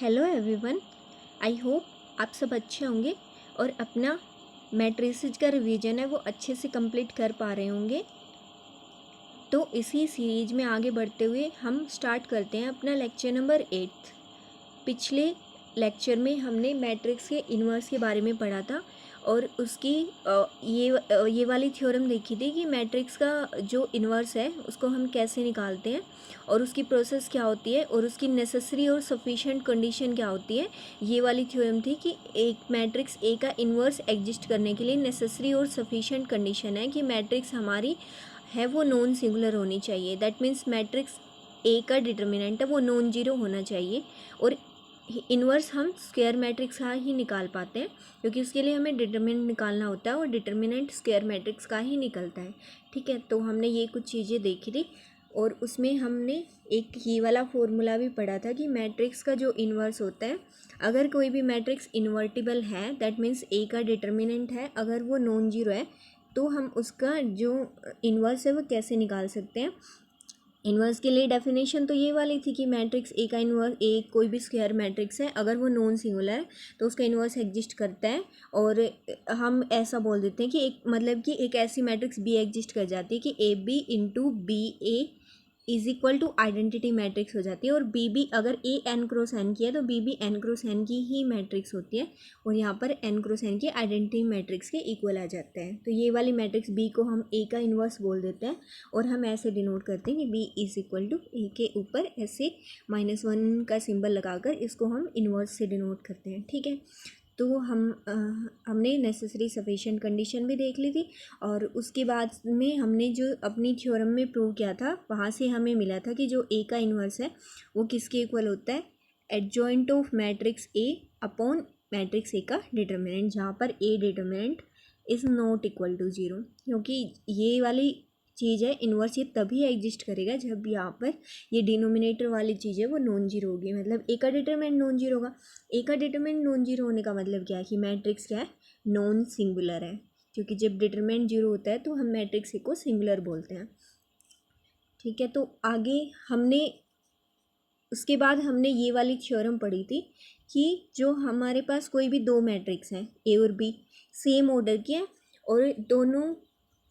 Hello everyone, I hope आप सब अच्छे होंगे और अपना मैट्रिसेस का रिवीजन है वो अच्छे से कंप्लीट कर पा रहे होंगे। तो इसी सीरीज में आगे बढ़ते हुए हम स्टार्ट करते हैं अपना लेक्चर नंबर 8। पिछले लेक्चर में हमने मैट्रिक्स के इन्वर्स के बारे में पढ़ा था और उसकी ये वाली थ्योरम देखी थी कि मैट्रिक्स का जो इन्वर्स है उसको हम कैसे निकालते हैं और उसकी प्रोसेस क्या होती है और उसकी नेसेसरी और सफिशिएंट कंडीशन क्या होती है। ये वाली थ्योरम थी कि एक मैट्रिक्स ए का इन्वर्स एग्जिस्ट करने के लिए नेसेसरी और सफिशिएंट कंडीशन है कि मैट्रिक्स हमारी है वो नॉन सिंगुलर होनी चाहिए। दैट मीन्स मैट्रिक्स ए का डिटर्मिनेंट है वो नॉन जीरो होना चाहिए और इन्वर्स हम स्क्वायर मैट्रिक्स का ही निकाल पाते हैं क्योंकि उसके लिए हमें डिटर्मिनेंट निकालना होता है और डिटर्मिनेंट स्क्वायर मैट्रिक्स का ही निकलता है। ठीक है, तो हमने ये कुछ चीज़ें देखी थी और उसमें हमने एक ये वाला फॉर्मूला भी पढ़ा था कि मैट्रिक्स का जो इन्वर्स होता है, अगर कोई भी मैट्रिक्स इन्वर्टिबल है दैट मीन्स ए का डिटर्मिनेंट है, अगर वो नॉन जीरो है तो हम उसका जो इन्वर्स है वो कैसे निकाल सकते हैं। इन्वर्स के लिए डेफिनेशन तो ये वाली थी कि मैट्रिक्स ए का इन्वर्स, ए कोई भी स्क्वायर मैट्रिक्स है अगर वो नॉन सिंगुलर है तो उसका इन्वर्स एग्जिस्ट करता है। और हम ऐसा बोल देते हैं कि एक मतलब कि एक ऐसी मैट्रिक्स बी एग्जिस्ट कर जाती है कि A B into B A is equal to identity matrix हो जाती है। और बी बी अगर ए एन क्रॉस एन की है तो B B N cross N की ही मैट्रिक्स होती है और यहाँ पर एन क्रॉस एन की आइडेंटिटी मैट्रिक्स के इक्वल आ जाते हैं। तो ये वाली मैट्रिक्स बी को हम ए का इन्वर्स बोल देते हैं और हम ऐसे डिनोट करते हैं कि B is equal to A के ऊपर ऐसे -1 का सिंबल लगाकर इसको हम इन्वर्स से डिनोट करते हैं। ठीक है, तो हमने नेसेसरी सफिशिएंट कंडीशन भी देख ली थी और उसके बाद में हमने जो अपनी थ्योरम में प्रूव किया था वहाँ से हमें मिला था कि जो ए का इन्वर्स है वो किसके इक्वल होता है, adjoint of matrix A upon matrix A का डिटर्मिनेंट, जहाँ पर A determinant is not equal to zero. क्योंकि ये वाली चीज़ है इन्वर्स ये तभी एग्जिस्ट करेगा जब यहाँ पर ये डिनोमिनेटर वाली चीज़ है वो नॉन जीरो होगी, मतलब ए का डिटरमिनेंट नॉन जीरो होगा। ए का डिटरमिनेंट नॉन जीरो होने का मतलब क्या है कि मैट्रिक्स क्या है, नॉन सिंगुलर है, क्योंकि जब डिटरमिनेंट जीरो होता है तो हम मैट्रिक्स ए को सिंगुलर बोलते हैं। ठीक है, तो आगे हमने उसके बाद हमने ये वाली थ्योरम पढ़ी थी कि जो हमारे पास कोई भी दो मैट्रिक्स हैं ए और बी सेम ऑर्डर के हैं और दोनों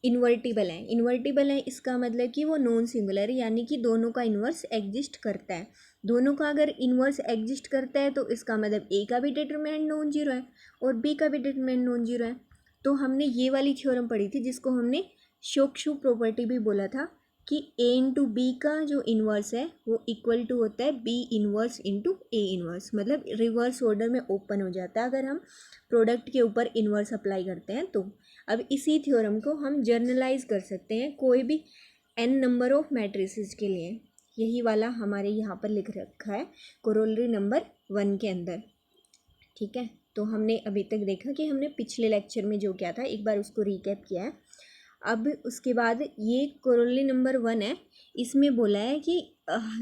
इन्वर्टिबल है। इन्वर्टिबल है इसका मतलब कि वो नॉन सिंगुलर है, यानी कि दोनों का इन्वर्स एग्जिस्ट करता है। दोनों का अगर इन्वर्स एग्जिस्ट करता है तो इसका मतलब ए का भी डिटरमिनेंट नॉन जीरो है और बी का भी डिटरमिनेंट नॉन जीरो है। तो हमने ये वाली थ्योरम पढ़ी थी जिसको हमने शोक्शु प्रॉपर्टी भी बोला था कि ए इंटू बी का जो इन्वर्स है वो इक्वल टू होता है B inverse into A inverse, मतलब रिवर्स ऑर्डर में ओपन हो जाता है अगर हम प्रोडक्ट के ऊपर इन्वर्स अप्लाई करते हैं तो। अब इसी थ्योरम को हम जर्नलाइज कर सकते हैं कोई भी n नंबर ऑफ मैट्रिसेस के लिए। यही वाला हमारे यहाँ पर लिख रखा है कोरोलरी नंबर 1 के अंदर। ठीक है, तो हमने अभी तक देखा कि हमने पिछले लेक्चर में जो किया था एक बार उसको रिकैप किया है। अब उसके बाद ये कोरोलरी नंबर 1 है, इसमें बोला है कि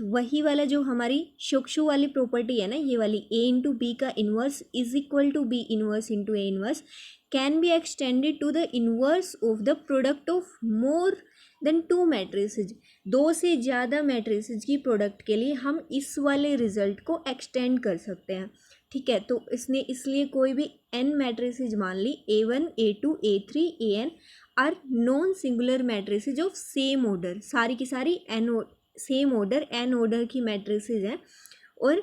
वही वाला जो हमारी शोक्शु वाली प्रॉपर्टी है ना, ये वाली ए इंटू बी का inverse is equal to B inverse into A inverse can be extended to the inverse of the product of more than 2 matrices. दो से ज़्यादा मैट्रिसेज की प्रोडक्ट के लिए हम इस वाले रिजल्ट को एक्सटेंड कर सकते हैं। ठीक है, तो इसने इसलिए कोई भी n मैट्रिसेज मान ली A1 A2 A3 AN are non singular matrices of same order, सारी की सारी सेम ऑर्डर n ऑर्डर की मैट्रिसेज हैं। और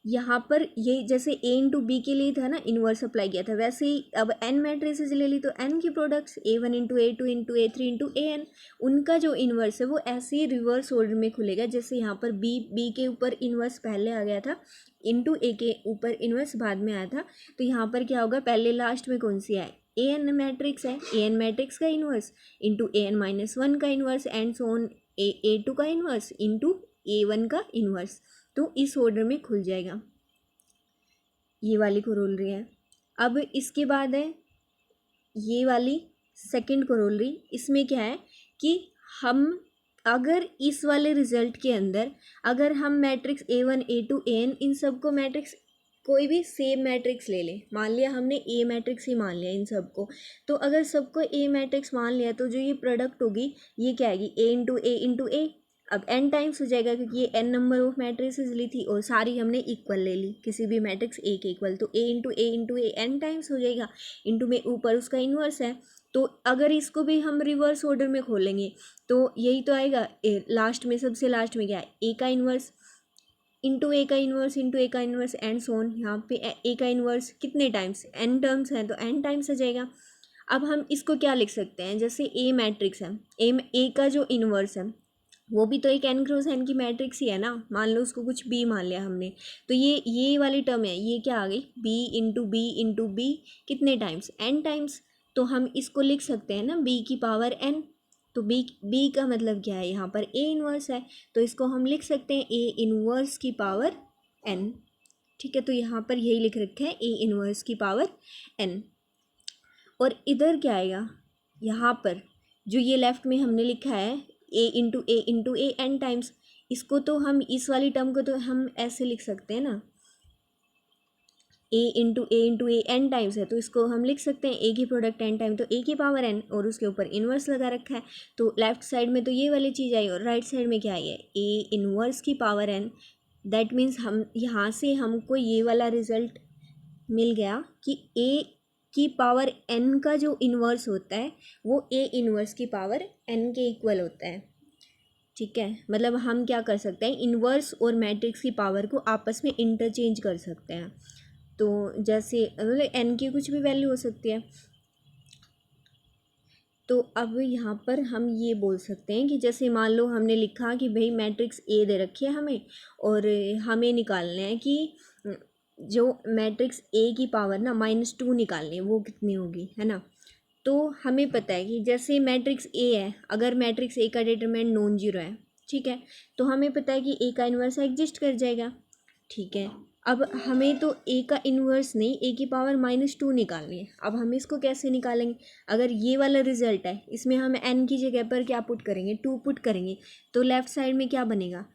यहाँ पर ये जैसे ए इंटू बी के लिए था ना इन्वर्स अप्लाई किया था, वैसे ही अब n मैट्रिसेज ले ली तो n की products A1 into A2 into A3 into AN, उनका जो इन्वर्स है वो ऐसे ही रिवर्स ऑर्डर में खुलेगा। जैसे यहाँ पर बी के ऊपर इन्वर्स पहले आ गया था इंटू ए के ऊपर इन्वर्स बाद में आया था, तो यहाँ पर क्या होगा, पहले लास्ट में कौन सी है, AN मैट्रिक्स है, AN मैट्रिक्स का इन्वर्स इंटू AN-1 का inverse and so on A2 का इन्वर्स इंटू A1 का इन्वर्स, तो इस ऑर्डर में खुल जाएगा। ये वाली कोरोलरी है। अब इसके बाद है ये वाली सेकंड कोरोलरी, इसमें क्या है कि हम अगर इस वाले रिजल्ट के अंदर अगर हम मैट्रिक्स A1 A2 AN इन सबको मैट्रिक्स कोई भी सेम मैट्रिक्स ले लें, मान लिया हमने ए मैट्रिक्स ही मान लिया इन सबको, तो अगर सबको ए मैट्रिक्स मान लिया तो जो ये प्रोडक्ट होगी ये क्या आएगी, ए इंटू ए इंटू ए। अब n टाइम्स हो जाएगा क्योंकि ये n नंबर ऑफ मैट्रिसेस ली थी और सारी हमने इक्वल ले ली, किसी भी मैट्रिक्स ए के इक्वल, तो a n टाइम्स हो जाएगा, इंटू में ऊपर उसका इन्वर्स है। तो अगर इसको भी हम रिवर्स ऑर्डर में खोलेंगे तो यही तो आएगा, लास्ट में सबसे लास्ट में क्या है, ए का इन्वर्स इंटू ए का इन्वर्स इंटू ए का इन्वर्स एंड सोन। यहाँ पे ए का इन्वर्स कितने टाइम्स, n टर्म्स हैं तो n टाइम्स आ जाएगा। अब हम इसको क्या लिख सकते हैं, जैसे ए मैट्रिक्स है, ए का जो इन्वर्स है वो भी तो एक n क्रॉस n की मैट्रिक्स ही है ना, मान लो उसको कुछ b मान लिया हमने, तो ये वाली टर्म है, ये क्या आ गई, b इंटू बी कितने टाइम्स, n टाइम्स। तो हम इसको लिख सकते हैं ना b की पावर n, तो b का मतलब क्या है, यहाँ पर a इन्वर्स है, तो इसको हम लिख सकते हैं a इन्वर्स की पावर n। ठीक है, तो यहाँ पर यही लिख रखे हैं a इन्वर्स की पावर n। और इधर क्या आएगा, यहाँ पर जो ये लेफ्ट में हमने लिखा है A into A N times, इसको तो हम इस वाली टर्म को तो हम ऐसे लिख सकते हैं ना, इंटू ए एन टाइम्स है, तो इसको हम लिख सकते हैं ए की प्रोडक्ट एन टाइम, तो ए की पावर एन और उसके ऊपर इन्वर्स लगा रखा है, तो लेफ्ट साइड में तो ये वाली चीज़ आई और राइट साइड में क्या आई है, ए इन्वर्स की पावर एन। दैट मीन्स हम यहाँ से हमको ये वाला रिजल्ट मिल गया कि ए की पावर n का जो इन्वर्स होता है वो ए इन्वर्स की पावर n के इक्वल होता है। ठीक है, मतलब हम क्या कर सकते हैं, इन्वर्स और मैट्रिक्स की पावर को आपस में इंटरचेंज कर सकते हैं। तो जैसे मतलब n की कुछ भी वैल्यू हो सकती है, तो अब यहाँ पर हम ये बोल सकते हैं कि जैसे मान लो हमने लिखा कि भाई मैट्रिक्स ए दे रखी है हमें और हमें निकालना है कि जो मैट्रिक्स ए की पावर ना -2 निकालनी है वो कितनी होगी, है ना। तो हमें पता है कि जैसे मैट्रिक्स ए है, अगर मैट्रिक्स ए का डिटरमिनेंट नॉन जीरो है, ठीक है, तो हमें पता है कि ए का इन्वर्स एग्जिस्ट कर जाएगा। ठीक है, अब हमें तो ए का इन्वर्स नहीं, ए की पावर -2 निकालनी है। अब हम इसको कैसे निकालेंगे, अगर ये वाला रिजल्ट है इसमें हम n की जगह पर क्या पुट करेंगे, 2 पुट करेंगे, तो लेफ्ट साइड में क्या बनेगा,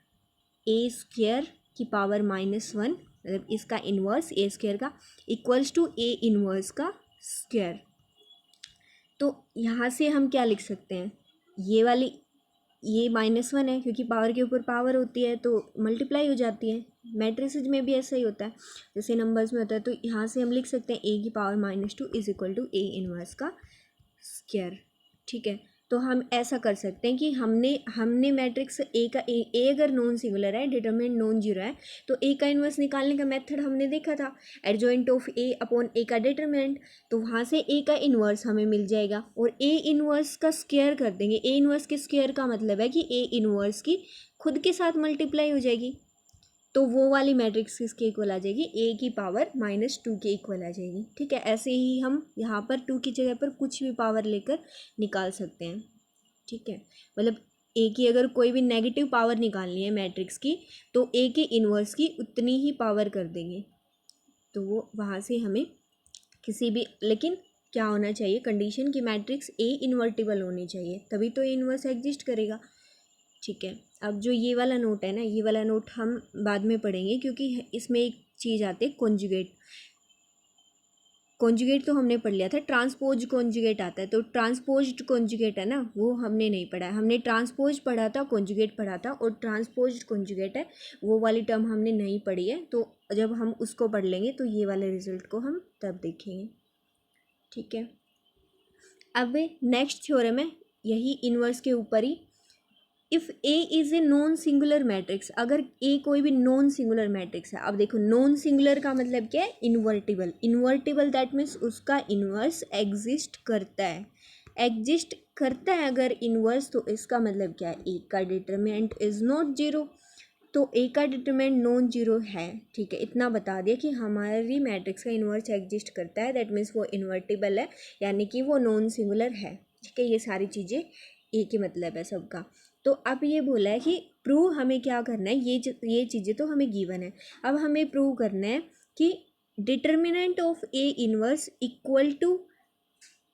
ए स्क्वायर की पावर -1, मतलब इसका इन्वर्स ए स्क्वायर का इक्वल्स टू ए इन्वर्स का स्क्वायर। तो यहाँ से हम क्या लिख सकते हैं, ये वाली ये -1 है क्योंकि पावर के ऊपर पावर होती है तो मल्टीप्लाई हो जाती है, मैट्रिसेज में भी ऐसा ही होता है जैसे नंबर्स में होता है। तो यहाँ से हम लिख सकते हैं ए की power -2 is equal to A inverse का स्क्वायर। ठीक है, तो हम ऐसा कर सकते हैं कि हमने मैट्रिक्स ए का ए अगर नॉन सिंगुलर है, डिटरमिनेंट नॉन जीरो है, तो ए का इन्वर्स निकालने का मेथड हमने देखा था, एडजॉइंट ऑफ ए अपॉन ए का डिटरमिनेंट, तो वहाँ से ए का इन्वर्स हमें मिल जाएगा और ए इन्वर्स का स्क्वायर कर देंगे। ए इन्वर्स के स्क्वायर का मतलब है कि ए इन्वर्स की खुद के साथ मल्टीप्लाई हो जाएगी, तो वो वाली मैट्रिक्स किसके इक्वल आ जाएगी, ए की पावर -2 के इक्वल आ जाएगी। ठीक है, ऐसे ही हम यहाँ पर 2 की जगह पर कुछ भी पावर लेकर निकाल सकते हैं। ठीक है, मतलब ए की अगर कोई भी नेगेटिव पावर निकालनी है मैट्रिक्स की, तो ए के इन्वर्स की उतनी ही पावर कर देंगे, तो वो वहाँ से हमें किसी भी, लेकिन क्या होना चाहिए कंडीशन की मैट्रिक्स ए इन्वर्टिबल होनी चाहिए, तभी तो ए इन्वर्स एग्जिस्ट करेगा। ठीक है, अब जो ये वाला नोट है ना, ये वाला नोट हम बाद में पढ़ेंगे क्योंकि इसमें एक चीज़ आती है कॉन्जुगेट। कॉन्जुगेट तो हमने पढ़ लिया था, ट्रांसपोज कॉन्जुगेट आता है, तो ट्रांसपोज्ड कॉन्जुगेट है ना, वो हमने नहीं पढ़ा है। हमने ट्रांसपोज पढ़ा था, कॉन्जुगेट पढ़ा था, और ट्रांसपोज्ड कॉन्जुगेट है वो वाली टर्म हमने नहीं पढ़ी है, तो जब हम उसको पढ़ लेंगे तो ये वाले रिजल्ट को हम तब देखेंगे। ठीक है, अब नेक्स्ट थ्योरम है यही इन्वर्स के ऊपर ही, if A is a non singular matrix, अगर ए कोई भी नॉन सिंगुलर मैट्रिक्स है। अब देखो नॉन सिंगुलर का मतलब क्या है, इन्वर्टिबल। इन्वर्टिबल दैट मीन्स उसका इन्वर्स एग्जिस्ट करता है, एग्जिस्ट करता है अगर इन्वर्स, तो इसका मतलब क्या है, ए का डिटरमिनेंट इज़ नॉट जीरो, तो ए का डिटरमिनेंट नॉन जीरो है। ठीक है, इतना बता दिया कि हमारी मैट्रिक्स का इन्वर्स एग्जिस्ट करता है, दैट मीन्स वो इन्वर्टिबल है, यानी कि वो नॉन सिंगुलर है। ठीक है, ये सारी चीज़ें ए के मतलब है सबका। तो अब ये बोला है कि प्रूव हमें क्या करना है, ये चीज़ें तो हमें गिवन है, अब हमें प्रूव करना है कि determinant of A inverse equal to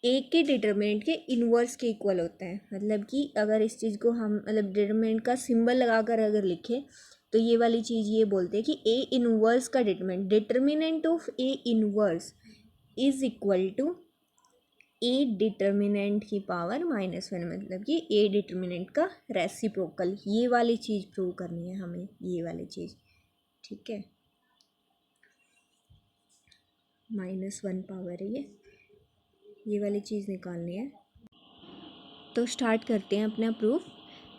A के डिटर्मिनेंट के इन्वर्स के इक्वल होता है। मतलब कि अगर इस चीज़ को हम मतलब डिटर्मिनेंट का सिंबल लगाकर अगर लिखें तो ये वाली चीज़ ये बोलते हैं कि ए इन्वर्स का determinant of A inverse is equal to A determinant की पावर -1, मतलब कि ए डिटर्मिनेंट का रेसिप्रोकल, ये वाली चीज़ प्रूव करनी है हमें, ये वाली चीज़, ठीक है। -1 पावर है ये वाली चीज़ निकालनी है। तो स्टार्ट करते हैं अपना प्रूफ।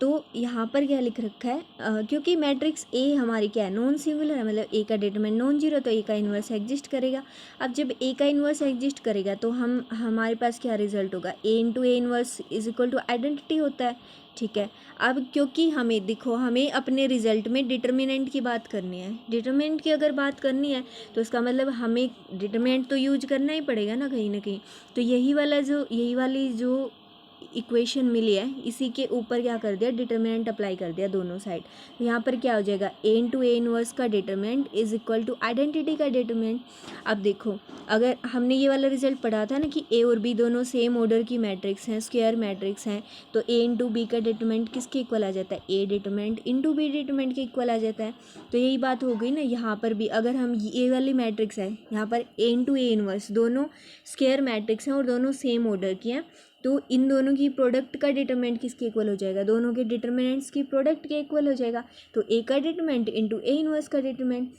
तो यहाँ पर क्या लिख रखा है, क्योंकि मैट्रिक्स ए हमारी क्या है, नॉन सिंगुलर है, मतलब ए का डिटरमिनेंट नॉन जीरो, तो ए का इन्वर्स एग्जिस्ट करेगा। अब जब ए का इन्वर्स एग्जिस्ट करेगा तो हमारे पास क्या रिजल्ट होगा, A into A inverse is equal to identity होता है, ठीक है। अब क्योंकि हमें देखो, हमें अपने रिजल्ट में डिटर्मिनेंट की बात करनी है, डिटर्मिनेंट की अगर बात करनी है तो इसका मतलब हमें डिटर्मिनेंट तो यूज करना ही पड़ेगा ना कहीं। तो यही वाली जो इक्वेशन मिली है, इसी के ऊपर क्या कर दिया, डिटर्मिनेंट अप्लाई कर दिया दोनों साइड। तो यहाँ पर क्या हो जाएगा, ए इंटू ए इनवर्स का determinant is equal to identity का डिटर्मिनेंट। अब देखो, अगर हमने ये वाला रिजल्ट पढ़ा था ना कि ए और बी दोनों सेम ऑर्डर की मैट्रिक्स हैं, स्क्वायर मैट्रिक्स हैं, तो ए इंटू बी का डिटर्मिनेंट किसके इक्वल आ जाता है, A determinant into B determinant के इक्वल आ जाता है। तो यही बात हो गई ना यहाँ पर भी, अगर हम ये वाली मैट्रिक्स है, यहाँ पर ए इंटू ए इनवर्स दोनों स्क्वायर मैट्रिक्स हैं और दोनों सेम ऑर्डर की हैं, तो इन दोनों की प्रोडक्ट का डिटरमिनेंट किसके इक्वल हो जाएगा, दोनों के डिटरमिनेंट्स की प्रोडक्ट के इक्वल हो जाएगा। तो ए का डिटरमिनेंट इंटू ए इनवर्स का डिटरमिनेंट,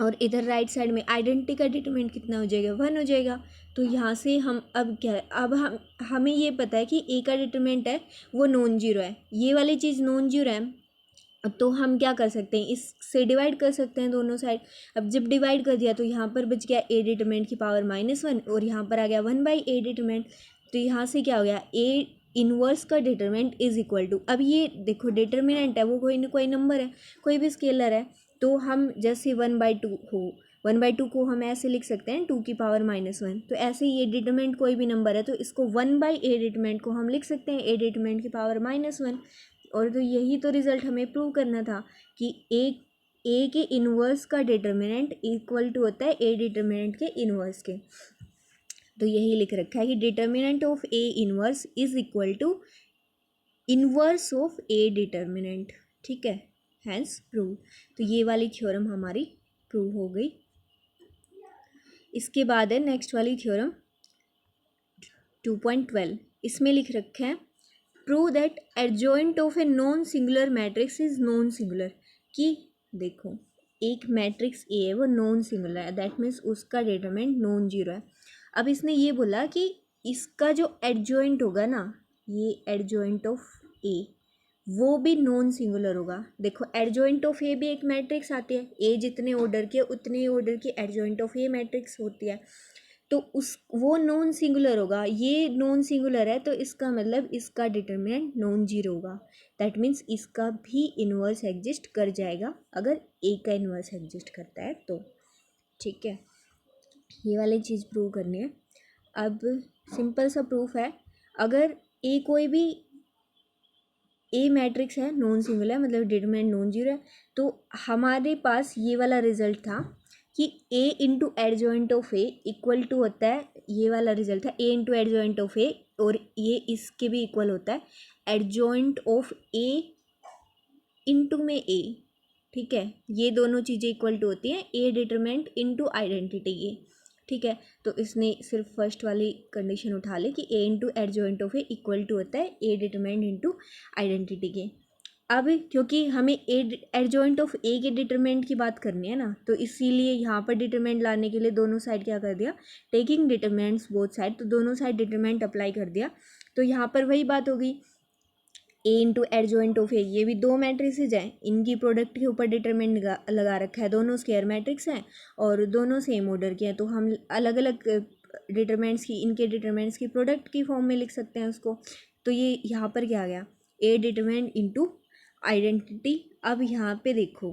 और इधर राइट साइड में आइडेंटिटी का डिटरमिनेंट कितना हो जाएगा, 1 हो जाएगा। तो यहाँ से हम अब क्या है, अब हमें ये पता है कि ए का डिटरमिनेंट है वो नॉन जीरो है, ये वाली चीज़ नॉन जीरो है। तो हम क्या कर सकते हैं, इससे डिवाइड कर सकते हैं दोनों साइड। अब जब डिवाइड कर दिया तो यहाँ पर बच गया ए डिटरमिनेंट की पावर -1, और यहाँ पर आ गया 1/a डिटरमिनेंट। तो यहाँ से क्या हो गया, ए इनवर्स का डिटरमिनेंट इज इक्वल टू, अब ये देखो डिटरमिनेंट है वो कोई ना कोई नंबर है, कोई भी स्केलर है, तो हम जैसे 1/2 हो, 1/2 को हम ऐसे लिख सकते हैं 2 की पावर -1। तो ऐसे ही ये डिटरमिनेंट कोई भी नंबर है तो इसको 1/a डिटरमिनेंट को हम लिख सकते हैं ए डिटरमिनेंट की पावर -1। और तो यही तो रिज़ल्ट हमें प्रूव करना था कि ए के इन्वर्स का डिटरमिनेंट इक्वल टू होता है ए डिटरमिनेंट के इन्वर्स के। तो यही लिख रखा है कि determinant of A inverse is equal to inverse of A determinant, ठीक है, हैंस प्रूव। तो ये वाली थ्योरम हमारी प्रूव हो गई। इसके बाद है नेक्स्ट वाली थ्योरम 2.12, इसमें लिख रखा है prove that adjoint of A non singular matrix is non singular. कि देखो, एक मैट्रिक्स ए है वो नॉन सिंगुलर है, दैट मीन्स उसका डिटरमिनेंट नॉन जीरो है। अब इसने ये बोला कि इसका जो एडजॉइंट होगा ना, ये एडजॉइंट ऑफ ए वो भी नॉन सिंगुलर होगा। देखो, एडजॉइंट ऑफ ए भी एक मैट्रिक्स आती है, ए जितने ऑर्डर के उतने ऑर्डर की एडजॉइंट ऑफ ए मैट्रिक्स होती है, तो वो नॉन सिंगुलर होगा। ये नॉन सिंगुलर है तो इसका मतलब इसका डिटरमिनेंट नॉन जीरो होगा, दैट मीन्स इसका भी इन्वर्स एग्जिस्ट कर जाएगा अगर ए का इन्वर्स एग्जिस्ट करता है तो, ठीक है। ये वाली चीज़ प्रूव करनी है। अब सिंपल सा प्रूफ है, अगर ए कोई भी ए मैट्रिक्स है नॉन सिंगुलर है, मतलब डिटरमिनेंट नॉन जीरो है, तो हमारे पास ये वाला रिजल्ट था कि A into adjoint of A equal to होता है, ये वाला रिजल्ट था A into adjoint of A, और ये इसके भी इक्वल होता है एडजॉइंट ऑफ ए इंटू में ए, ठीक है। ये दोनों चीज़ें इक्वल टू होती हैं ए डिटरमिनेंट इंटू आइडेंटिटी ए, ठीक है। तो इसने सिर्फ फर्स्ट वाली कंडीशन उठा ली कि A into adjoint of A equal to होता है ए डिटरमिनेंट इंटू आइडेंटिटी के। अब क्योंकि हमें एडजॉइंट ऑफ ए के डिटरमिनेंट की बात करनी है ना, तो इसीलिए यहाँ पर डिटरमिनेंट लाने के लिए दोनों साइड क्या कर दिया, टेकिंग डिटरमिनेंट्स बोथ साइड, तो दोनों साइड डिटरमिनेंट अप्लाई कर दिया। तो यहाँ पर वही बात हो गई, ए इंटू एडजॉइंट ऑफ ए, ये भी दो मैट्रिसेज हैं, इनकी प्रोडक्ट के ऊपर डिटरमिनेंट लगा रखा है, दोनों स्क्वायर मैट्रिक्स हैं और दोनों सेम ऑर्डर के हैं, तो हम अलग अलग डिटरमिनेंट्स की, इनके डिटरमिनेंट्स की प्रोडक्ट की फॉर्म में लिख सकते हैं उसको। तो ये यहाँ पर क्या आ गया, ए डिटरमिनेंट इंटू आइडेंटिटी। अब यहाँ पे देखो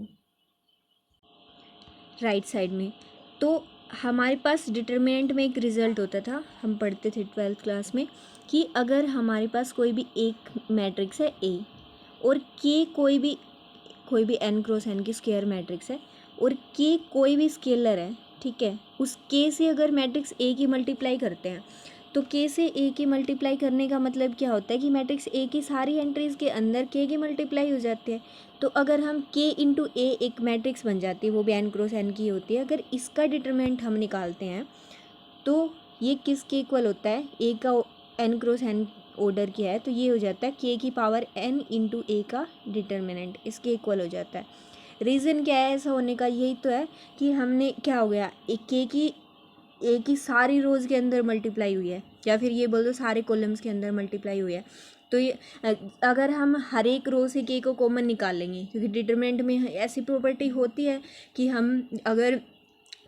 राइट साइड में, तो हमारे पास डिटरमिनेंट में एक रिज़ल्ट होता था, हम पढ़ते थे 12th क्लास में, कि अगर हमारे पास कोई भी एक मैट्रिक्स है ए और के कोई भी n क्रॉस n की स्क्वायर मैट्रिक्स है और के कोई भी स्केलर है, ठीक है, उस के से अगर मैट्रिक्स ए की मल्टीप्लाई करते हैं, तो के से ए की मल्टीप्लाई करने का मतलब क्या होता है कि मैट्रिक्स ए की सारी एंट्रीज़ के अंदर के की मल्टीप्लाई हो जाती है। तो अगर हम के इंटू ए एक मैट्रिक्स बन जाती है, वो भी n क्रॉस n की होती है, अगर इसका डिटरमिनेंट हम निकालते हैं तो ये किसके इक्वल होता है, ए का n क्रॉस n ऑर्डर किया है तो ये हो जाता है k की पावर n इंटू ए का डिटर्मिनेंट, इसके इक्वल हो जाता है। रीज़न क्या है ऐसा होने का, यही तो है कि हमने क्या हो गया, एक ए की सारी रोज़ के अंदर मल्टीप्लाई हुई है, या फिर ये बोल दो सारे कॉलम्स के अंदर मल्टीप्लाई हुई है। तो ये अगर हम हर एक रो से के को कॉमन निकाल लेंगे, क्योंकि डिटरमिनेंट में ऐसी प्रॉपर्टी होती है कि हम अगर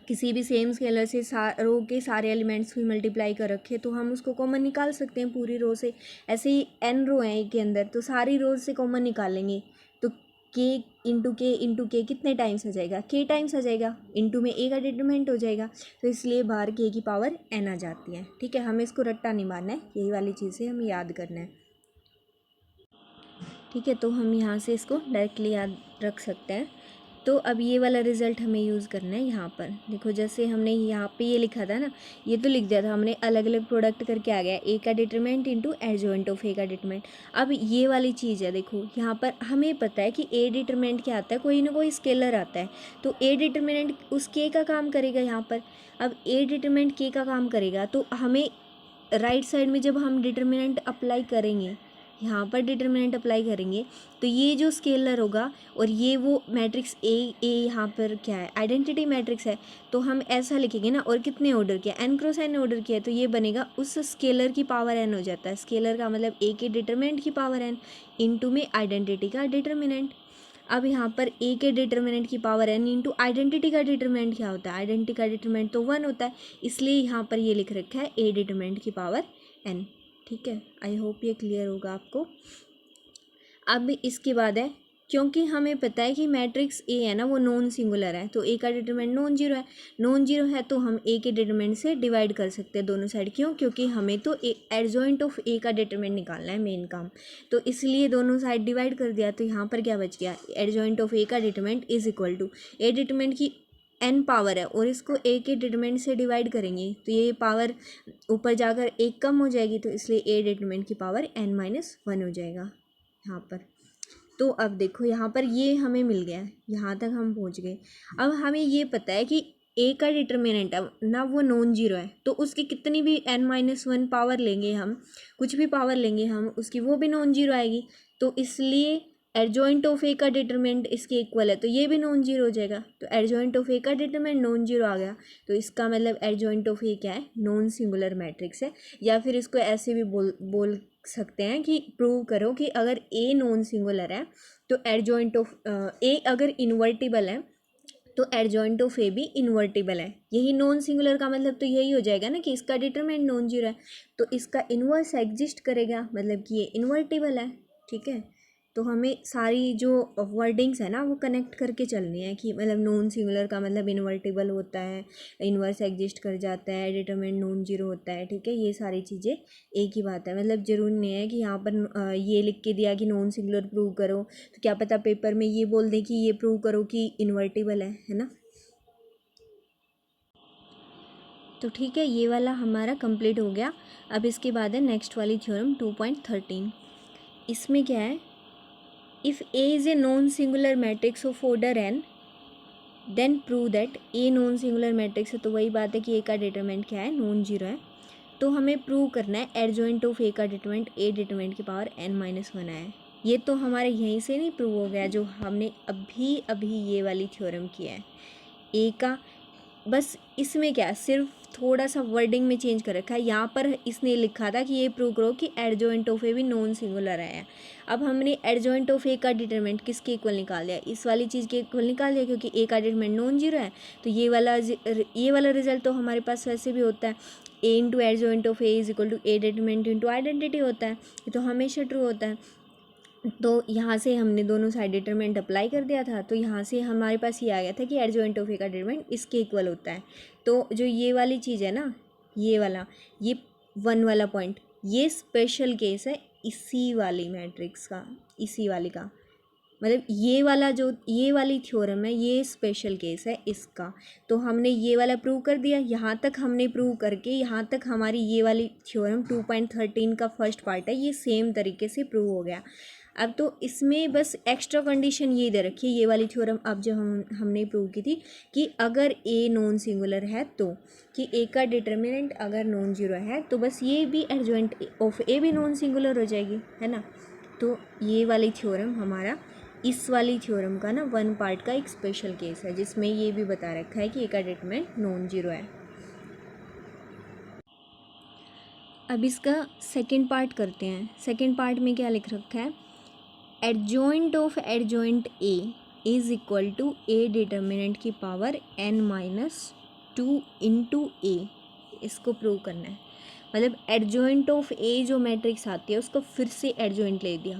किसी भी सेम स्केलर से रो के सारे एलिमेंट्स भी मल्टीप्लाई कर रखे तो हम उसको कॉमन निकाल सकते हैं पूरी रो से। ऐसे ही n रो हैं के अंदर, तो सारी रोज से कॉमन निकालेंगे तो इंटू के कितने टाइम्स आ जाएगा, k टाइम्स आ जाएगा, इंटू में a का डिटरमिनेंट हो जाएगा, तो इसलिए बाहर k की पावर n आ जाती है। ठीक है, हमें इसको रट्टा नहीं मारना है, यही वाली चीज़ें हमें याद करना है। ठीक है, तो हम यहाँ से इसको डायरेक्टली याद रख सकते हैं। तो अब ये वाला रिज़ल्ट हमें यूज़ करना है यहाँ पर। देखो जैसे हमने यहाँ पे ये लिखा था ना, ये तो लिख दिया था हमने, अलग अलग प्रोडक्ट करके आ गया ए का determinant into adjoint of A का डिटरमिनेंट। अब ये वाली चीज़ है, देखो यहाँ पर हमें पता है कि ए डिटरमिनेंट क्या आता है, कोई ना कोई स्केलर आता है, तो ए डिटरमिनेंट उस के का काम करेगा यहाँ पर। अब ए डिटरमिनेंट के का काम करेगा तो हमें राइट साइड में जब हम डिटरमिनेंट अप्लाई करेंगे, यहाँ पर डिटरमिनेंट अप्लाई करेंगे तो ये जो स्केलर होगा और ये वो मैट्रिक्स ए यहाँ पर क्या है, आइडेंटिटी मैट्रिक्स है, तो हम ऐसा लिखेंगे ना, और कितने ऑर्डर किया, n क्रॉस n ऑर्डर किया, तो ये बनेगा उस स्केलर की पावर n हो जाता है। स्केलर का मतलब ए के डिटरमिनेंट की पावर n इंटू में आइडेंटिटी का डिटरमिनेंट। अब यहाँ पर ए के डिटरमिनेंट की पावर n इंटू आइडेंटिटी का डिटरमिनेंट क्या होता है, आइडेंटिटी का डिटरमिनेंट तो 1 होता है, इसलिए यहाँ पर ये लिख रखा है ए डिटरमिनेंट की पावर n। ठीक है, आई होप ये क्लियर होगा आपको। अब इसके बाद है, क्योंकि हमें पता है कि मैट्रिक्स ए है ना वो नॉन सिंगुलर है, तो ए का डिटरमिनेंट नॉन जीरो है, नॉन जीरो है तो हम ए के डिटरमिनेंट से डिवाइड कर सकते हैं दोनों साइड। क्यों, क्योंकि हमें तो एडजॉइंट ऑफ ए का डिटरमिनेंट निकालना है मेन काम, तो इसलिए दोनों साइड डिवाइड कर दिया। तो यहाँ पर क्या बच गया, एडजॉइंट ऑफ ए का determinant is equal to A determinant की n पावर है और इसको a के डिटरमिनेंट से डिवाइड करेंगे तो ये पावर ऊपर जाकर एक कम हो जाएगी, तो इसलिए a डिटरमिनेंट की पावर n-1 हो जाएगा यहाँ पर। तो अब देखो यहाँ पर ये हमें मिल गया है, यहाँ तक हम पहुँच गए। अब हमें ये पता है कि a का डिटरमिनेंट है ना वो नॉन जीरो है, तो उसकी कितनी भी n-1 पावर लेंगे हम, कुछ भी पावर लेंगे हम उसकी, वो भी नॉन जीरो आएगी। तो इसलिए एडजॉइंट ऑफ ए का डिटरमिनेंट इसके इक्वल है, तो ये भी नॉन जीरो हो जाएगा। तो एडजॉइंट ऑफ ए का डिटरमिनेंट नॉन जीरो आ गया, तो इसका मतलब एडजॉइंट ऑफ ए क्या है, नॉन सिंगुलर मैट्रिक्स है। या फिर इसको ऐसे भी बोल सकते हैं कि प्रूव करो कि अगर ए नॉन सिंगुलर है तो एडजॉइंट ऑफ ए अगर इन्वर्टिबल है तो एडजॉइंट ऑफ ए भी इन्वर्टिबल है। यही नॉन सिंगुलर का मतलब तो यही हो जाएगा ना कि इसका डिटरमिनेंट नॉन जीरो है, तो इसका इन्वर्स एग्जिस्ट करेगा, मतलब कि ये इन्वर्टिबल है। ठीक है, तो हमें सारी जो वर्डिंग्स है ना वो कनेक्ट करके चलनी है कि मतलब नॉन सिंगुलर का मतलब इन्वर्टिबल होता है, इन्वर्स एग्जिस्ट कर जाता है, डिटरमिनेंट नॉन जीरो होता है। ठीक है, ये सारी चीज़ें एक ही बात है, मतलब ज़रूरी नहीं है कि यहाँ पर ये लिख के दिया कि नॉन सिंगुलर प्रूव करो तो क्या पता पेपर में ये बोल दें कि ये प्रूव करो कि इन्वर्टिबल है ना। तो ठीक है, ये वाला हमारा कंप्लीट हो गया। अब इसके बाद है नेक्स्ट वाली थ्योरम 2.13। इसमें क्या है, if A is a non-singular matrix of order n, then prove that A non singular matrix है, तो वही बात है कि A का डिटरमिनेंट क्या है, नॉन जीरो है। तो हमें प्रूव करना है एडजॉइंट ऑफ A का डिटरमिनेंट A डिटरमिनेंट की पावर n-1 है। ये तो हमारे यहीं से नहीं प्रूव हो गया, जो हमने अभी ये वाली थ्योरम किया है। A का बस इसमें क्या है, सिर्फ थोड़ा सा वर्डिंग में चेंज कर रखा है। यहाँ पर इसने लिखा था कि ये प्रूव करो कि एडजॉइंट ऑफ ए भी नॉन सिंगुलर है। अब हमने एडजॉइंट ऑफ ए का डिटरमिनेंट किसके इक्वल निकाल दिया, इस वाली चीज़ के इक्वल निकाल दिया, क्योंकि ए का डिटरमिनेंट नॉन जीरो है। तो ये वाला रिजल्ट तो हमारे पास वैसे भी होता है, A into adjoint of A is equal to A determinant into identity होता है, ये तो हमेशा ट्रू होता है। तो यहाँ से हमने दोनों साइड डिटरमिनेंट अप्लाई कर दिया था, तो यहाँ से हमारे पास ये आ गया था कि एडजॉइंट ऑफ ए का डिटरमिनेंट इसके इक्वल होता है। तो जो ये वाली चीज़ है ना, ये वाला, ये 1 वाला पॉइंट, ये स्पेशल केस है इसी वाली मैट्रिक्स का, इसी वाली का, मतलब ये वाली थ्योरम है, ये स्पेशल केस है इसका। तो हमने ये वाला प्रूव कर दिया, यहाँ तक हमने प्रूव करके, यहाँ तक हमारी ये वाली थ्योरम 2.13 का फर्स्ट पार्ट है, ये सेम तरीके से प्रूव हो गया। अब तो इसमें बस एक्स्ट्रा कंडीशन ये दे रखी है, ये वाली थ्योरम अब जो हमने प्रूव की थी कि अगर ए नॉन सिंगुलर है तो, कि ए का डिटर्मिनेंट अगर नॉन जीरो है तो बस ये भी एडजॉइंट ऑफ ए भी नॉन सिंगुलर हो जाएगी, है ना। तो ये वाली थ्योरम हमारा इस वाली थ्योरम का ना वन पार्ट का एक स्पेशल केस है, जिसमें ये भी बता रखा है कि ए का डिटर्मिनेंट नॉन जीरो है। अब इसका सेकंड पार्ट करते हैं। सेकंड पार्ट में क्या लिख रखा है, adjoint of adjoint A is equal to A determinant की पावर n-2 इंटू ए। इसको प्रूव करना है, मतलब एडजॉइंट ऑफ ए जो मैट्रिक्स आती है उसको फिर से एडजॉइंट ले दिया,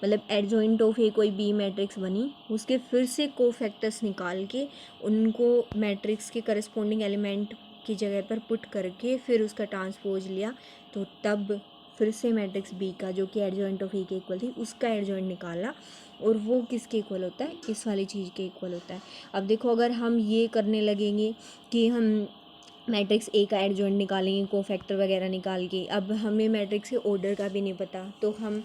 मतलब एडजॉइंट ऑफ ए कोई बी मैट्रिक्स बनी, उसके फिर से कोफैक्टर्स निकाल के उनको मैट्रिक्स के करस्पॉन्डिंग एलिमेंट की जगह पर पुट करके फिर उसका ट्रांसपोज लिया, तो तब फिर से मैट्रिक्स बी का जो कि एडजॉइंट ऑफ ए के इक्वल थी उसका एडजॉइंट निकाला, और वो किसके इक्वल होता है, इस वाली चीज़ के इक्वल होता है। अब देखो अगर हम ये करने लगेंगे कि हम मैट्रिक्स ए का एडजॉइंट निकालेंगे कोफैक्टर वगैरह निकाल के, अब हमें मैट्रिक्स के ऑर्डर का भी नहीं पता, तो हम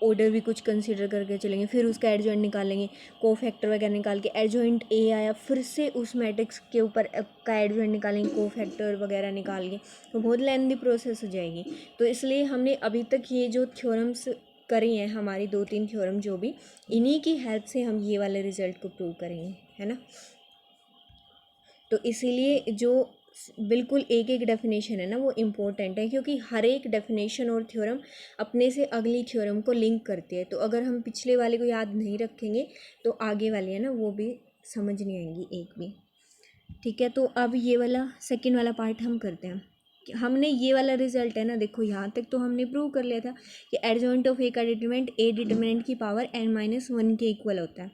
ऑर्डर भी कुछ कंसीडर करके चलेंगे, फिर उसका एडजॉइंट निकालेंगे, कोफैक्टर वगैरह निकाल के एडजॉइंट ए आया, फिर से उस मैट्रिक्स के ऊपर का एडजॉइंट निकालेंगे कोफैक्टर वगैरह निकाल के, तो बहुत लेंथी प्रोसेस हो जाएगी। तो इसलिए हमने अभी तक ये जो थ्योरम्स करी हैं, हमारी 2-3 थ्योरम जो भी, इन्हीं की हेल्प से हम ये वाले रिजल्ट को प्रूव करेंगे, है ना। तो इसीलिए जो बिल्कुल एक एक डेफिनेशन है ना वो इम्पोर्टेंट है, क्योंकि हर एक डेफिनेशन और थ्योरम अपने से अगली थ्योरम को लिंक करती है। तो अगर हम पिछले वाले को याद नहीं रखेंगे तो आगे वाली है ना वो भी समझ नहीं आएंगी एक भी, ठीक है। तो अब ये वाला सेकंड वाला पार्ट हम करते हैं। हमने ये वाला रिजल्ट है ना, देखो यहाँ तक तो हमने प्रूव कर लिया था कि एडजॉइंट ऑफ ए का डिटरमिनेंट ए डिटरमिनेंट की पावर n-1 के इक्वल होता है।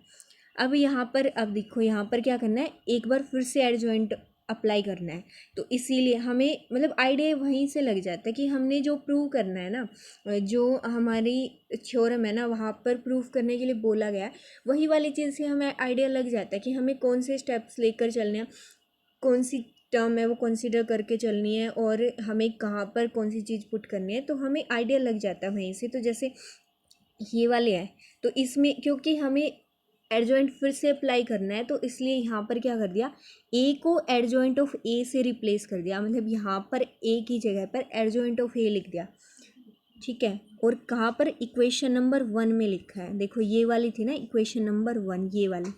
अब यहाँ पर अब देखो यहाँ पर क्या करना है, एक बार फिर से एडजॉइंट अप्लाई करना है, तो इसीलिए हमें मतलब आइडिया वहीं से लग जाता है कि हमने जो प्रूव करना है ना, जो हमारी थ्योरम है ना वहाँ पर प्रूव करने के लिए बोला गया है, वही वाली चीज़ से हमें आइडिया लग जाता है कि हमें कौन से स्टेप्स लेकर चलने हैं, कौन सी टर्म है वो कंसीडर करके चलनी है, और हमें कहाँ पर कौन सी चीज़ पुट करनी है, तो हमें आइडिया लग जाता है वहीं से। तो जैसे ये वाले हैं, तो इसमें क्योंकि हमें एडजॉइंट फिर से अप्लाई करना है, तो इसलिए यहाँ पर क्या कर दिया, ए को एडजॉइंट ऑफ ए से रिप्लेस कर दिया, मतलब यहाँ पर ए की जगह पर एडजॉइंट ऑफ ए लिख दिया, ठीक है। और कहाँ पर, इक्वेशन नंबर 1 में लिखा है, देखो ये वाली थी ना इक्वेशन नंबर 1, ये वाली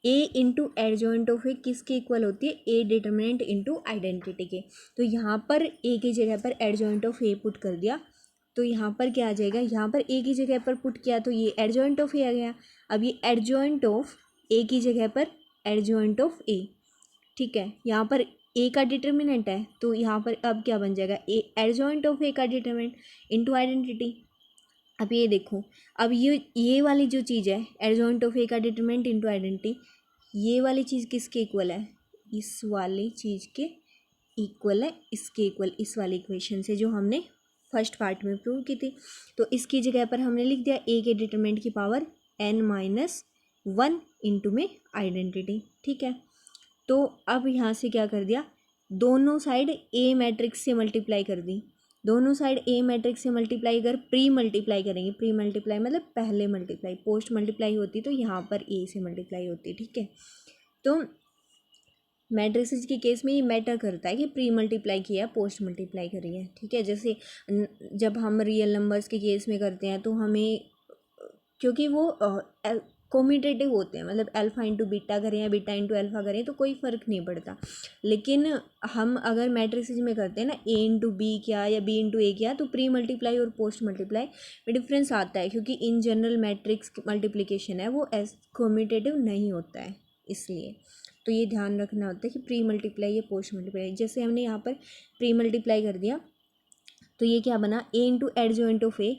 ए इंटू एडजॉइंट ऑफ ए किसके इक्वल होती है, ए डिटर्मिनेंट इंटू आइडेंटिटी के। तो यहाँ पर ए की जगह पर एडजॉइंट ऑफ ए पुट कर दिया, तो यहाँ पर क्या आ जाएगा, यहाँ पर ए की जगह पर पुट किया तो ये एडजॉइंट ऑफ ए आ गया। अब ये एडजॉइंट ऑफ ए की जगह पर एडजॉइंट ऑफ ए, ठीक है। यहाँ पर ए का डिटर्मिनेंट है, तो यहाँ पर अब क्या बन जाएगा, ए एडजॉइंट ऑफ ए का डिटर्मिनेंट इनटू आइडेंटिटी। अब ये देखो, अब ये वाली जो चीज़ है एडजॉइंट ऑफ ए का डिटर्मिनेंट इनटू आइडेंटिटी, ये वाली चीज़ किसके इक्वल है, इस वाली चीज़ के इक्वल है, इसके इक्वल, इस वाली इक्वेशन से जो हमने फर्स्ट पार्ट में प्रूव की थी। तो इसकी जगह पर हमने लिख दिया ए के डिटरमिनेंट की पावर n-1 इंटू में आइडेंटिटी, ठीक है। तो अब यहाँ से क्या कर दिया, दोनों साइड ए मैट्रिक्स से मल्टीप्लाई कर दी, दोनों साइड ए मैट्रिक्स से मल्टीप्लाई कर प्री मल्टीप्लाई करेंगे, प्री मल्टीप्लाई मतलब पहले मल्टीप्लाई, पोस्ट मल्टीप्लाई होती तो यहाँ पर ए से मल्टीप्लाई होती, ठीक है। तो मैट्रिसेस के केस में ये मैटर करता है कि प्री मल्टीप्लाई किया पोस्ट मल्टीप्लाई करी है, ठीक है। जैसे जब हम रियल नंबर्स के केस में करते हैं तो हमें, क्योंकि वो कोमिटेटिव होते हैं, मतलब अल्फ़ा इंटू बीटा करें या बीटा इंटू अल्फ़ा करें तो कोई फ़र्क नहीं पड़ता, लेकिन हम अगर मैट्रिसेस में करते हैं ना, ए इंटू बी किया या बी इंटू ए किया, तो प्री मल्टीप्लाई और पोस्ट मल्टीप्लाई में डिफरेंस आता है, क्योंकि इन जनरल मैट्रिक्स मल्टीप्लिकेशन है वो कोमिटेटिव नहीं होता है, इसलिए तो ये ध्यान रखना होता है कि प्री मल्टीप्लाई या पोस्ट मल्टीप्लाई। जैसे हमने यहाँ पर प्री मल्टीप्लाई कर दिया तो ये क्या बना, ए इंटू एडजॉइंट ऑफ ए,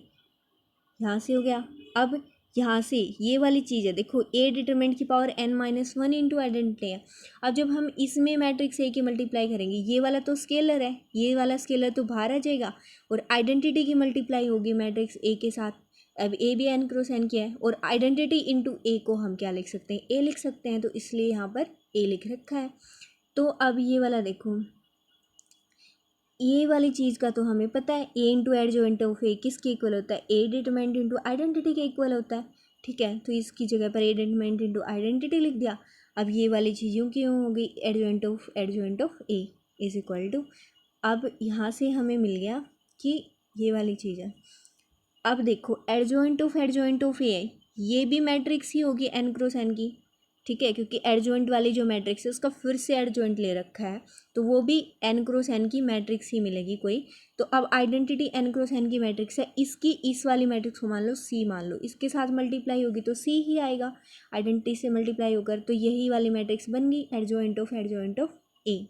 यहाँ से हो गया। अब यहाँ से ये वाली चीज़ है, देखो ए डिटरमिनेंट की पावर n-1 इंटू आइडेंटिटी है। अब जब हम इसमें मैट्रिक्स ए की मल्टीप्लाई करेंगे, ये वाला तो स्केलर है, ये वाला स्केलर तो बाहर आ जाएगा, और आइडेंटिटी की मल्टीप्लाई होगी मैट्रिक्स ए के साथ। अब ए भी n क्रॉस n किया है, और आइडेंटिटी इंटू ए को हम क्या लिख सकते हैं, ए लिख सकते हैं, तो इसलिए यहाँ पर ए लिख रखा है। तो अब ये वाला देखो, ये वाली चीज़ का तो हमें पता है, ए इंटू एडजॉइंट ऑफ ए किसके इक्वल होता है, ए डिटरमिनेंट इंटू आइडेंटिटी के इक्वल होता है। ठीक है, तो इसकी जगह पर ए डिटरमिनेंट इंटू आइडेंटिटी लिख दिया। अब ये वाली चीज़ों क्यों हो गई, adjoint of A is equal to, अब यहाँ से हमें मिल गया कि ये वाली चीज़ है। अब देखो एडजॉइंट ऑफ ए, ये भी मैट्रिक्स ही होगी एन क्रॉस एन की। ठीक है, क्योंकि एडजॉइंट वाली जो मैट्रिक्स है उसका फिर से एडजॉइंट ले रखा है, तो वो भी एन क्रॉस एन की मैट्रिक्स ही मिलेगी कोई। तो अब आइडेंटिटी एन क्रॉस एन की मैट्रिक्स है, इसकी इस वाली मैट्रिक्स को मान लो सी मान लो, इसके साथ मल्टीप्लाई होगी तो सी ही आएगा, आइडेंटिटी से मल्टीप्लाई होकर, तो यही वाली मैट्रिक्स बन गई एडजॉइंट ऑफ ए।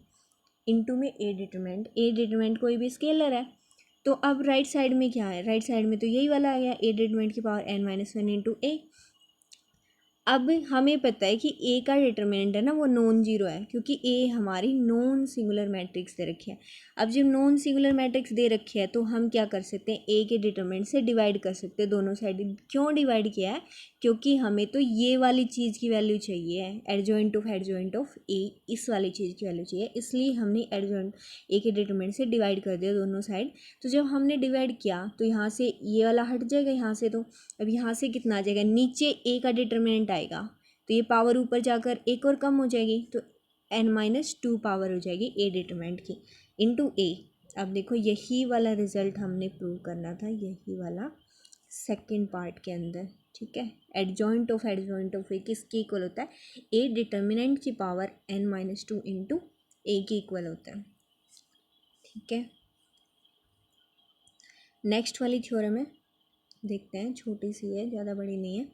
इनटू में ए डिटरमिनेंट कोई भी स्केलर है। तो अब राइट साइड में क्या है, राइट साइड में तो यही वाला आ गया, ए डिटरमिनेंट की power n minus one into A. अब हमें पता है कि ए का डिटरमिनेंट है ना वो नॉन जीरो है, क्योंकि ए हमारी नॉन सिंगुलर मैट्रिक्स दे रखी है। अब जब नॉन सिंगुलर मैट्रिक्स दे रखी है तो हम क्या कर सकते हैं, ए के डिटरमिनेंट से डिवाइड कर सकते हैं दोनों साइड। क्यों डिवाइड किया है, क्योंकि हमें तो ये वाली चीज़ की वैल्यू चाहिए, एडजॉइंट ऑफ ए, इस वाली चीज़ की वैल्यू चाहिए, इसलिए हमने एडजॉइंट ए के डिटरमिनेंट से डिवाइड कर दिया दोनों साइड। तो जब हमने डिवाइड किया तो यहाँ से ये वाला हट जाएगा यहाँ से, तो अब यहाँ से कितना आ जाएगा, नीचे ए का डिटरमिनेंट आएगा, तो ये पावर ऊपर जाकर एक और कम हो जाएगी, तो n-2 पावर हो जाएगी ए डिटरमिनेंट की इंटू ए। अब देखो यही वाला रिजल्ट हमने प्रूव करना था, यही वाला सेकेंड पार्ट के अंदर। ठीक है, एडजॉइंट ऑफ ए किसके इक्वल होता है, ए डिटरमिनेंट की पावर n-2 इंटू ए के इक्वल होता है। ठीक है, नेक्स्ट वाली थ्योरम है, देखते हैं, छोटी सी है, ज़्यादा बड़ी नहीं है।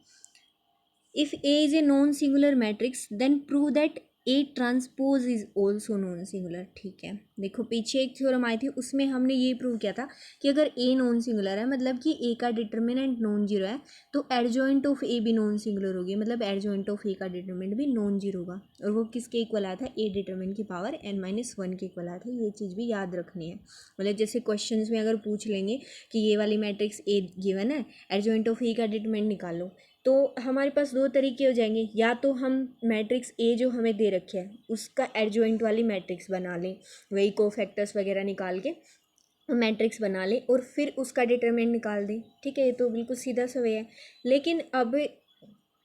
If A is a non singular matrix then prove that A transpose is also non singular. ठीक है, देखो पीछे एक थ्योरम आई थी उसमें हमने ये प्रूव किया था कि अगर A नॉन सिंगुलर है, मतलब कि A का डिटरमिनेंट नॉन जीरो है, तो एडजॉइंट ऑफ A भी नॉन सिंगुलर होगी, मतलब एडजॉइंट ऑफ A का डिटरमिनेंट भी नॉन जीरो होगा। और वो किसके इक्वल आया था, A डिटरमिनेंट की पावर n-1 के इक्वल आया था। ये चीज़ भी याद रखनी है, मतलब जैसे क्वेश्चन में अगर पूछ लेंगे कि ये वाली मैट्रिक्स A गिवन है, एडजॉइंट ऑफ A का डिटरमिनेंट निकालो, तो हमारे पास दो तरीके हो जाएंगे, या तो हम मैट्रिक्स ए जो हमें दे रखे है उसका एडजॉइंट वाली मैट्रिक्स बना लें, वही कोफैक्टर्स वगैरह निकाल के मैट्रिक्स बना लें और फिर उसका डिटरमिनेंट निकाल दें। ठीक है, ये तो बिल्कुल सीधा सा वे है। लेकिन अब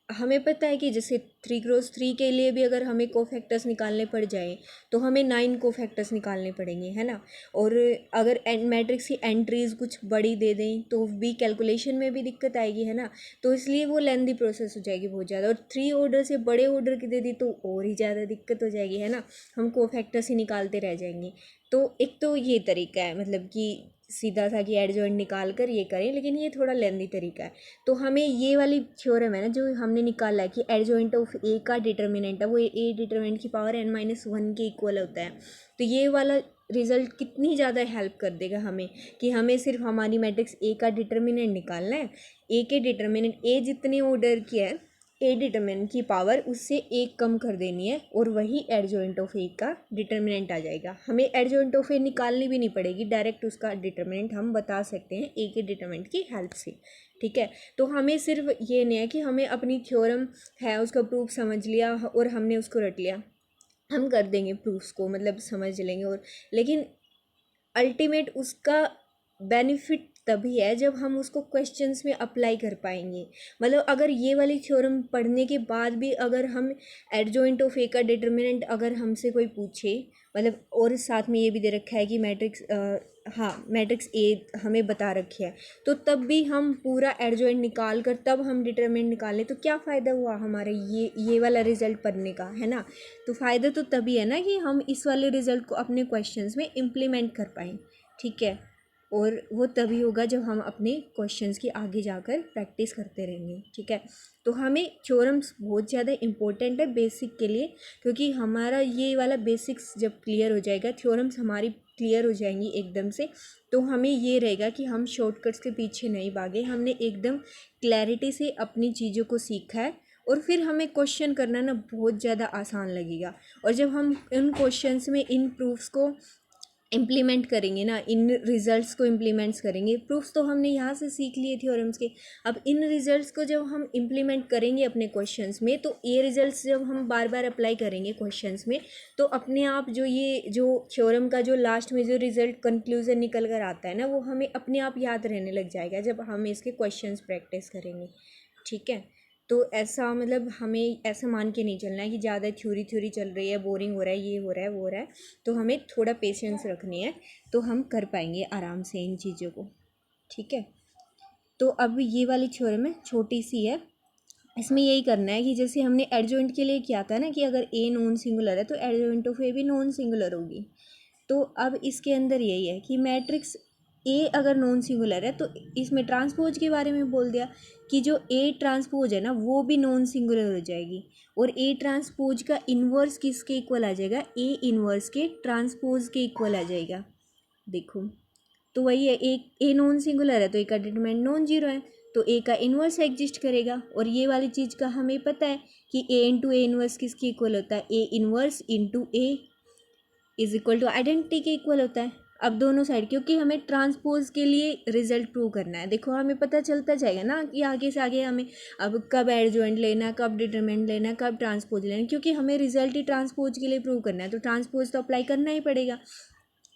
हमें पता है कि जैसे 3x3 के लिए भी अगर हमें कोफैक्टर्स निकालने पड़ जाए तो हमें 9 कोफैक्टर्स निकालने पड़ेंगे, है ना। और अगर मैट्रिक्स की एंट्रीज कुछ बड़ी दे दें तो भी कैलकुलेशन में भी दिक्कत आएगी, है ना। तो इसलिए वो लेंदी प्रोसेस हो जाएगी बहुत ज़्यादा, और 3 ऑर्डर से बड़े ऑर्डर की दे दी तो और ही ज़्यादा दिक्कत हो जाएगी, है ना। हम कोफैक्टर्स ही निकालते रह जाएंगे। तो एक तो ये तरीका है, मतलब कि सीधा सा कि एडजॉइंट निकाल कर ये करें, लेकिन ये थोड़ा लेंदी तरीका है। तो हमें ये वाली थ्योरम है ना जो हमने निकाला है कि एडजॉइंट ऑफ ए का डिटरमिनेंट है वो ए डिटरमिनेंट की पावर n-1 के इक्वल होता है। तो ये वाला रिजल्ट कितनी ज़्यादा हेल्प कर देगा हमें, कि हमें सिर्फ हमारी मैट्रिक्स ए का डिटरमिनेंट निकालना है, ए के डिटरमिनेंट ए जितने ऑर्डर की है, ए डिटरमिनेंट की पावर उससे एक कम कर देनी है और वही एडजॉइंट ऑफ ए का डिटरमिनेंट आ जाएगा। हमें एडजॉइंट ऑफ ए निकालनी भी नहीं पड़ेगी, डायरेक्ट उसका डिटरमिनेंट हम बता सकते हैं ए के डिटरमिनेंट की हेल्प से। ठीक है, तो हमें सिर्फ ये नहीं है कि हमें अपनी थ्योरम है उसका प्रूफ समझ लिया और हमने उसको रट लिया, हम कर देंगे प्रूफ्स को, मतलब समझ लेंगे, और लेकिन अल्टीमेट उसका बेनिफिट तभी है जब हम उसको क्वेश्चंस में अप्लाई कर पाएंगे। मतलब अगर ये वाली थ्योरम पढ़ने के बाद भी अगर हम एडजॉइंट ऑफ ए का डिटरमिनेंट अगर हमसे कोई पूछे, मतलब और साथ में ये भी दे रखा है कि मैट्रिक्स ए हमें बता रखी है, तो तब भी हम पूरा एडजॉइंट निकाल कर तब हम डिटरमिनेंट निकालें तो क्या फ़ायदा हुआ हमारे ये वाला रिज़ल्ट पढ़ने का, है ना। तो फ़ायदा तो तभी है ना कि हम इस वाले रिज़ल्ट को अपने क्वेश्चंस में इम्प्लीमेंट कर पाएँ। ठीक है, और वो तभी होगा जब हम अपने क्वेश्चंस की आगे जाकर प्रैक्टिस करते रहेंगे। ठीक है, तो हमें थ्योरम्स बहुत ज़्यादा इम्पोर्टेंट है बेसिक के लिए, क्योंकि हमारा ये वाला बेसिक्स जब क्लियर हो जाएगा, थ्योरम्स हमारी क्लियर हो जाएंगी एकदम से, तो हमें ये रहेगा कि हम शॉर्टकट्स के पीछे नहीं भागे, हमने एकदम क्लैरिटी से अपनी चीज़ों को सीखा है, और फिर हमें क्वेश्चन करना ना बहुत ज़्यादा आसान लगेगा। और जब हम इन क्वेश्चंस में इन प्रूफ्स को इम्प्लीमेंट करेंगे ना, इन रिजल्ट्स को इम्प्लीमेंट्स करेंगे। प्रूफ्स तो हमने यहाँ से सीख लिए थ्योरम्स के। अब इन रिजल्ट्स को जब हम इम्प्लीमेंट करेंगे अपने क्वेश्चंस में, तो ये रिजल्ट्स जब हम बार बार अप्लाई करेंगे क्वेश्चंस में, तो अपने आप जो थ्योरम का जो लास्ट में जो रिजल्ट कंक्लूजन निकल कर आता है ना, वो हमें अपने आप याद रहने लग जाएगा जब हम इसके क्वेश्चंस प्रैक्टिस करेंगे। ठीक है, तो ऐसा मतलब हमें ऐसा मान के नहीं चलना है कि ज़्यादा थ्योरी चल रही है, बोरिंग हो रहा है, ये हो रहा है, वो हो रहा है। तो हमें थोड़ा पेशेंस रखनी है, तो हम कर पाएंगे आराम से इन चीज़ों को। ठीक है, तो अब ये वाली थ्योरम है, छोटी सी है। इसमें यही करना है कि जैसे हमने एडजॉइंट के लिए किया था ना, कि अगर ए नॉन सिंगुलर है तो एडजॉइंट ऑफ ए भी नॉन सिंगुलर होगी। तो अब इसके अंदर यही है कि मैट्रिक्स ए अगर नॉन सिंगुलर है, तो इसमें ट्रांसपोज के बारे में बोल दिया कि जो ए ट्रांसपोज है ना, वो भी नॉन सिंगुलर हो जाएगी। और ए ट्रांसपोज का इन्वर्स किसके इक्वल आ जाएगा? ए इन्वर्स के ट्रांसपोज के इक्वल आ जाएगा। देखो, तो वही है, ए नॉन सिंगुलर है तो ए का डिटरमिनेंट नॉन जीरो है, तो ए का इन्वर्स एग्जिस्ट करेगा। और ये वाली चीज़ का हमें पता है कि ए इंटू ए इन्वर्स किसके इक्वल होता है? A inverse into A is equal to identity के इक्वल होता है। अब दोनों साइड, क्योंकि हमें ट्रांसपोज के लिए रिजल्ट प्रूव करना है। देखो, हमें पता चलता जाएगा ना कि आगे से आगे हमें अब कब एडजॉइंट लेना, कब डिटरमिनेंट लेना, कब ट्रांसपोज लेना, क्योंकि हमें रिजल्ट ही ट्रांसपोज के लिए प्रूव करना है, तो ट्रांसपोज तो अप्लाई करना ही पड़ेगा।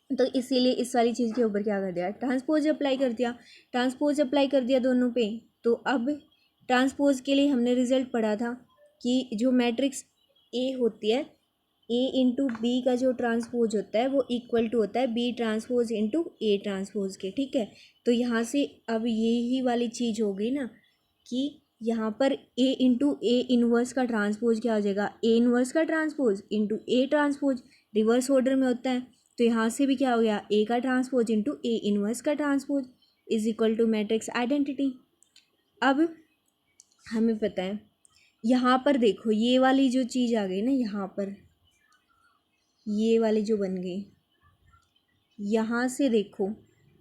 तो इसीलिए इस वाली चीज़ के ऊपर क्या कर दिया? ट्रांसपोज अप्लाई कर दिया। ट्रांसपोज अप्लाई कर दिया दोनों पे। तो अब ट्रांसपोज के लिए हमने रिजल्ट पढ़ा था कि जो मैट्रिक्स ए होती है, ए इंटू बी का जो ट्रांसपोज होता है वो इक्वल टू होता है B transpose into A transpose के। ठीक है, तो यहाँ से अब यही वाली चीज़ हो गई ना कि यहाँ पर ए इंटू ए इन्वर्स का ट्रांसपोज क्या हो जाएगा? ए इन्वर्स का transpose into A transpose, reverse order में होता है। तो यहाँ से भी क्या हो गया? ए का ट्रांसपोज इंटू ए इन्वर्स का transpose is equal to matrix identity. अब हमें पता है, यहाँ पर देखो, ये वाली जो चीज़ आ गई ना, यहाँ पर ये वाली जो बन गई, यहाँ से देखो,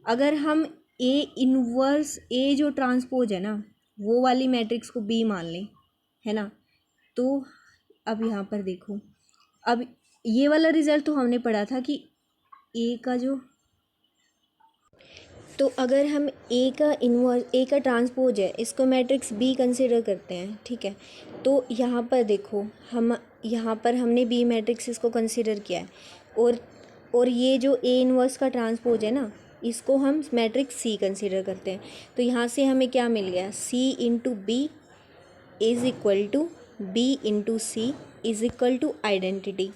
अगर हम ए इन्वर्स ए जो ट्रांसपोज है ना, वो वाली मैट्रिक्स को बी मान लें, है ना, तो अब यहाँ पर देखो, अब ये वाला रिजल्ट तो हमने पढ़ा था कि ए का जो, तो अगर हम ए का इन्वर्स, ए का ट्रांसपोज है, इसको मैट्रिक्स बी कंसिडर करते हैं। ठीक है, तो यहाँ पर देखो, हम यहाँ पर हमने बी मैट्रिक्स इसको कंसिडर किया है, और ये जो ए इन्वर्स का ट्रांसपोज है ना, इसको हम मैट्रिक्स सी कंसिडर करते हैं। तो यहाँ से हमें क्या मिल गया? C into B is equal to B into C is equal to identity.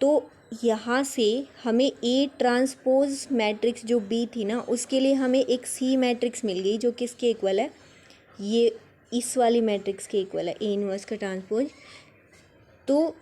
तो यहाँ से हमें ए ट्रांसपोज मैट्रिक्स जो बी थी ना, उसके लिए हमें एक सी मैट्रिक्स मिल गई जो किसके इक्वल है? ये इस वाली मैट्रिक्स के इक्वल है, ए इन्वर्स का ट्रांसपोज। तो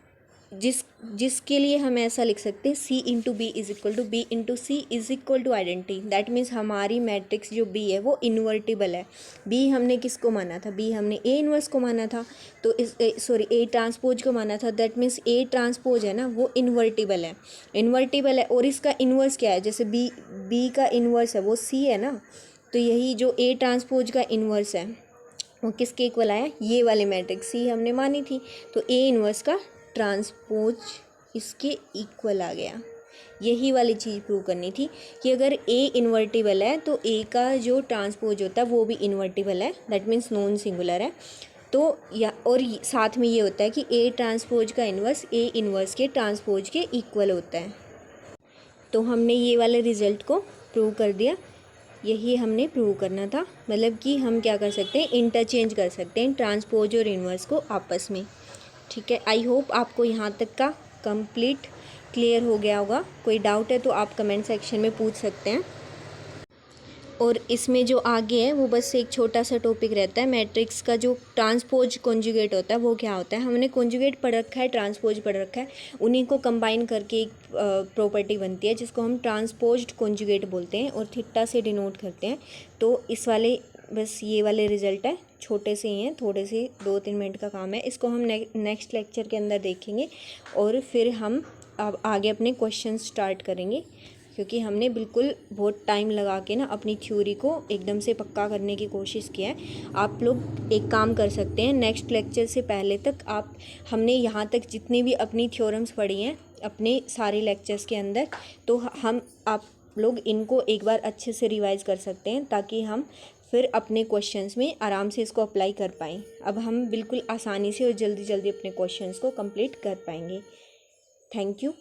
जिसके लिए हम ऐसा लिख सकते हैं, C into B is equal to B into C is equal to identity. That means हमारी मैट्रिक्स जो बी है वो इन्वर्टिबल है। बी हमने किसको माना था? बी हमने ए इन्वर्स को माना था, तो ए ट्रांसपोज को माना था। दैट मीन्स ए ट्रांसपोज है ना, वो इन्वर्टिबल है। और इसका इन्वर्स क्या है? जैसे बी का इन्वर्स है वो सी है ना, तो यही जो ए ट्रांसपोज का इन्वर्स है वो किसके इक्वल आया? ये वाले मैट्रिक्स सी हमने मानी थी, तो ए इन्वर्स का ट्रांसपोज इसके इक्वल आ गया। यही वाली चीज़ प्रूव करनी थी कि अगर ए इन्वर्टिबल है तो ए का जो ट्रांसपोज होता है वो भी इन्वर्टिबल है, दैट मीन्स नॉन सिंगुलर है। तो या और साथ में ये होता है कि ए ट्रांसपोज का इन्वर्स ए इन्वर्स के ट्रांसपोज के इक्वल होता है। तो हमने ये वाले रिजल्ट को प्रूव कर दिया। यही हमने प्रूव करना था, मतलब कि हम क्या कर सकते हैं? इंटरचेंज कर सकते हैं ट्रांसपोज और इन्वर्स को आपस में। ठीक है, आई होप आपको यहाँ तक का कंप्लीट क्लियर हो गया होगा। कोई डाउट है तो आप कमेंट सेक्शन में पूछ सकते हैं। और इसमें जो आगे है वो बस एक छोटा सा टॉपिक रहता है, मैट्रिक्स का जो ट्रांसपोज कॉन्जुगेट होता है वो क्या होता है। हमने कॉन्जुगेट पढ़ रखा है, ट्रांसपोज पढ़ रखा है, उन्हीं को कंबाइन करके एक प्रॉपर्टी बनती है जिसको हम ट्रांसपोज्ड कॉन्जुगेट बोलते हैं और थीटा से डिनोट करते हैं। तो इस वाले बस ये वाले रिजल्ट है, छोटे से ही हैं, थोड़े से 2-3 मिनट का काम है। इसको हम नेक्स्ट लेक्चर के अंदर देखेंगे और फिर हम अब आगे अपने क्वेश्चन स्टार्ट करेंगे, क्योंकि हमने बिल्कुल बहुत टाइम लगा के ना अपनी थ्योरी को एकदम से पक्का करने की कोशिश किया है। आप लोग एक काम कर सकते हैं, नेक्स्ट लेक्चर से पहले तक हमने यहाँ तक जितनी भी अपनी थ्योरम्स पढ़ी हैं अपने सारे लेक्चर्स के अंदर। तो हम आप लोग इनको एक बार अच्छे से रिवाइज़ कर सकते हैं ताकि हम फिर अपने क्वेश्चंस में आराम से इसको अप्लाई कर पाएँ। अब हम बिल्कुल आसानी से और जल्दी जल्दी अपने क्वेश्चंस को कंप्लीट कर पाएंगे। Thank you.